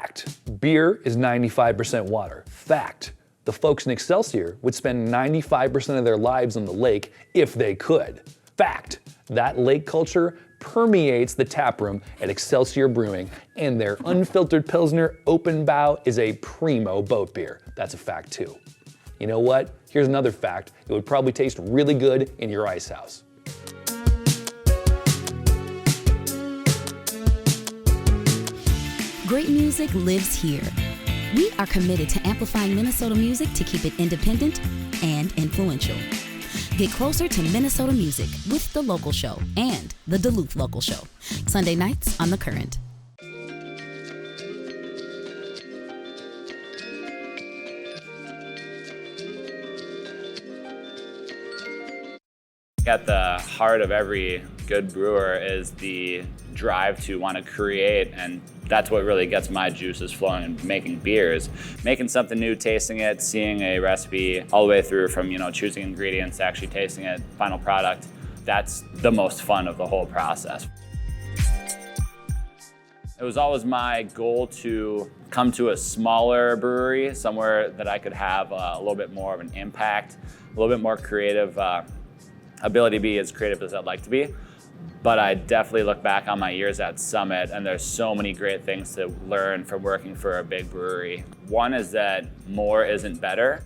Fact, beer is 95% water. Fact, the folks in Excelsior would spend 95% of their lives on the lake if they could. Fact, that lake culture permeates the taproom at Excelsior Brewing, and their unfiltered Pilsner Open Bow is a primo boat beer. That's a fact too. You know what? Here's another fact. It would probably taste really good in your ice house. Great music lives here. We are committed to amplifying Minnesota music to keep it independent and influential. Get closer to Minnesota music with The Local Show and The Duluth Local Show, Sunday nights on The Current. At the heart of every good brewer is the drive to want to create, and that's what really gets my juices flowing in making beers. Making something new, tasting it, seeing a recipe all the way through from, choosing ingredients to actually tasting it, final product. That's the most fun of the whole process. It was always my goal to come to a smaller brewery, somewhere that I could have a little bit more of an impact, a little bit more creative, ability to be as creative as I'd like to be. But I definitely look back on my years at Summit, and there's so many great things to learn from working for a big brewery. One is that more isn't better.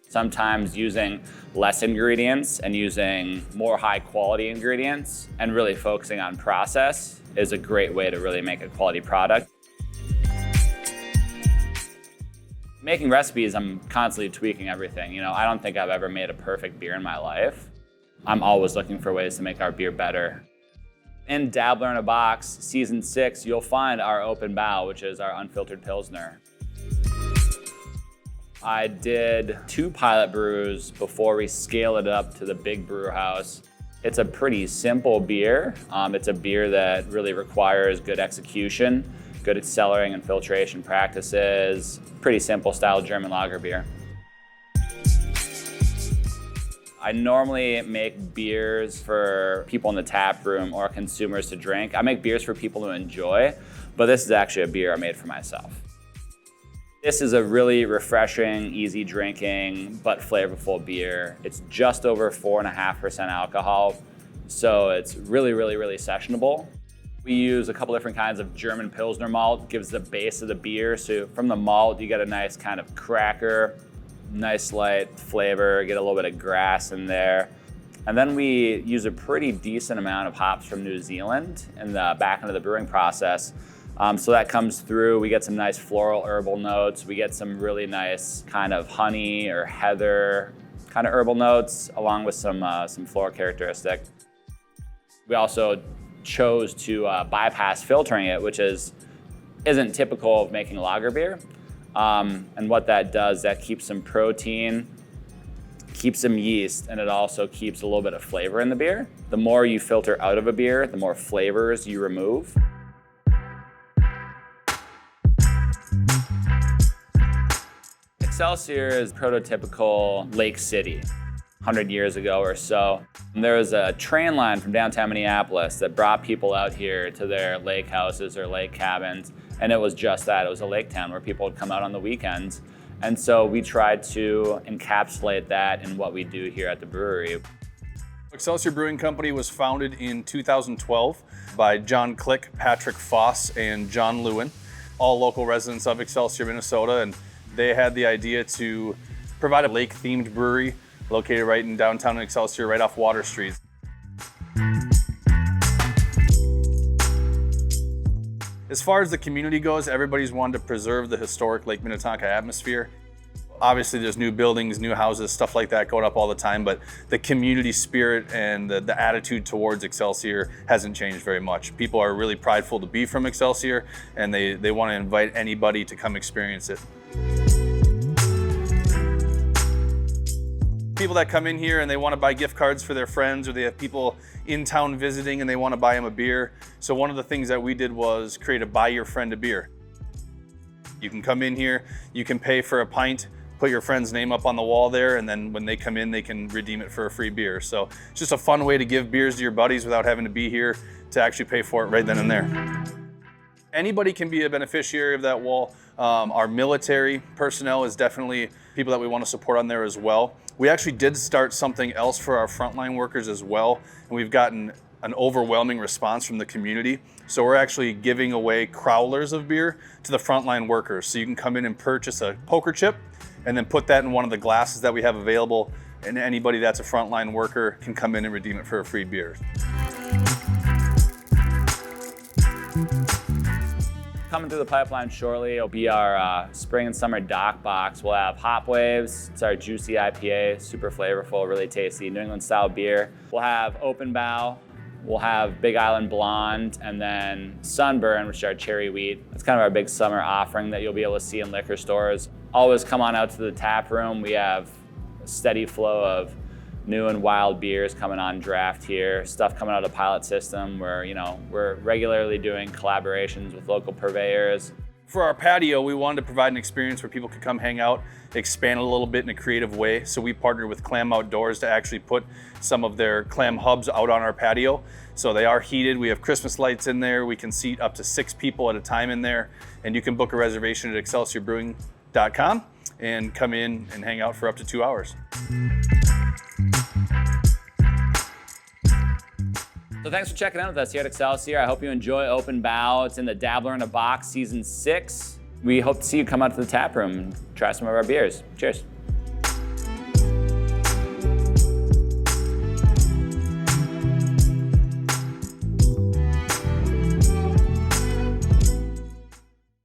Sometimes using less ingredients and using more high quality ingredients and really focusing on process is a great way to really make a quality product. Making recipes, I'm constantly tweaking everything. I don't think I've ever made a perfect beer in my life. I'm always looking for ways to make our beer better. In Dabbler in a Box, Season 6, you'll find our Open Bow, which is our unfiltered Pilsner. I did 2 pilot brews before we scaled it up to the big brew house. It's a pretty simple beer. It's a beer that really requires good execution, good cellaring and filtration practices, pretty simple style German lager beer. I normally make beers for people in the tap room or consumers to drink. I make beers for people to enjoy, but this is actually a beer I made for myself. This is a really refreshing, easy drinking, but flavorful beer. It's just over 4.5% alcohol, so it's really, really, really sessionable. We use a couple different kinds of German Pilsner malt, gives the base of the beer. So from the malt, you get a nice kind of cracker, nice light flavor, get a little bit of grass in there. And then we use a pretty decent amount of hops from New Zealand in the back end of the brewing process. So that comes through, we get some nice floral herbal notes, we get some really nice kind of honey or heather kind of herbal notes, along with some floral characteristic. We also chose to bypass filtering it, which isn't typical of making lager beer. And what that does, that keeps some protein, keeps some yeast, and it also keeps a little bit of flavor in the beer. The more you filter out of a beer, the more flavors you remove. Excelsior is prototypical Lake City. 100 years ago or so, there was a train line from downtown Minneapolis that brought people out here to their lake houses or lake cabins. And it was just that. It was a lake town where people would come out on the weekends. And so we tried to encapsulate that in what we do here at the brewery. Excelsior Brewing Company was founded in 2012 by John Click, Patrick Foss, and John Lewin, all local residents of Excelsior, Minnesota. And they had the idea to provide a lake-themed brewery located right in downtown Excelsior, right off Water Street. As far as the community goes, everybody's wanted to preserve the historic Lake Minnetonka atmosphere. Obviously, there's new buildings, new houses, stuff like that going up all the time, but the community spirit and the attitude towards Excelsior hasn't changed very much. People are really prideful to be from Excelsior, and they want to invite anybody to come experience it. People that come in here and they want to buy gift cards for their friends, or they have people in town visiting and they want to buy them a beer. So one of the things that we did was create a buy your friend a beer. You can come in here, you can pay for a pint, put your friend's name up on the wall there, and then when they come in, they can redeem it for a free beer. So it's just a fun way to give beers to your buddies without having to be here to actually pay for it right then and there. Anybody can be a beneficiary of that wall. Our military personnel is definitely people that we want to support on there as well. We actually did start something else for our frontline workers as well, and we've gotten an overwhelming response from the community. So we're actually giving away crowlers of beer to the frontline workers. So you can come in and purchase a poker chip and then put that in one of the glasses that we have available, and anybody that's a frontline worker can come in and redeem it for a free beer. Coming through the pipeline shortly, it'll be our spring and summer dock box. We'll have Hop Waves. It's our juicy IPA, super flavorful, really tasty New England style beer. We'll have Open Bow. We'll have Big Island Blonde, and then Sunburn, which is our cherry wheat. It's kind of our big summer offering that you'll be able to see in liquor stores. Always come on out to the tap room. We have a steady flow of new and wild beers coming on draft here, stuff coming out of the pilot system where, we're regularly doing collaborations with local purveyors. For our patio, we wanted to provide an experience where people could come hang out, expand a little bit in a creative way. So we partnered with Clam Outdoors to actually put some of their clam hubs out on our patio. So they are heated. We have Christmas lights in there. We can seat up to 6 people at a time in there. And you can book a reservation at excelsiorbrewing.com and come in and hang out for up to 2 hours. So thanks for checking in with us here at Excelsior. I hope you enjoy Open Bow. It's in the Dabbler in a Box Season 6. We hope to see you come out to the tap room and try some of our beers. Cheers.